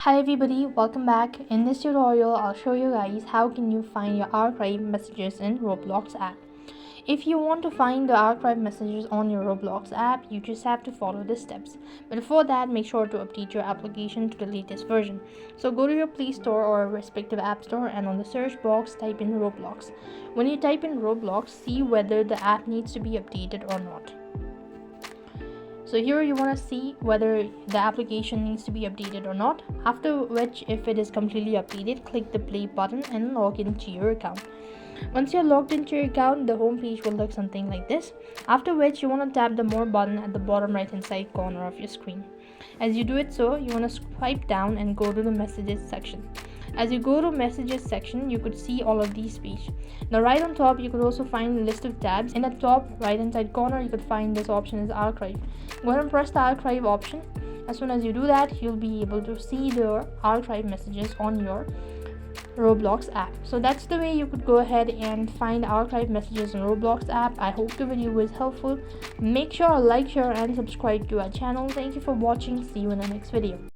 Hi everybody, welcome back. In this tutorial, I'll show you guys how can you find your archive messages in Roblox app. If you want to find the archive messages on your Roblox app, you just have to follow the steps. But before that, make sure to update your application to the latest version. So go to your Play Store or respective app store and on the search box type in Roblox. When you type in Roblox, see whether the app needs to be updated or not. So here you want to see whether the application needs to be updated or not, after which if it is completely updated, click the play button and log into your account. Once you're logged into your account, the home page will look something like this, after which you want to tap the more button at the bottom right hand side corner of your screen. As you do it so, you want to swipe down and go to the messages section. As you go to messages section, you could see all of these pages. Now right on top, you could also find a list of tabs. In the top right hand side corner, you could find this option is archive. Go ahead and press the archive option. As soon as you do that, you'll be able to see the archive messages on your Roblox app. So that's the way you could go ahead and find archive messages in Roblox app. I hope the video was helpful. Make sure to like, share and subscribe to our channel. Thank you for watching. See you in the next video.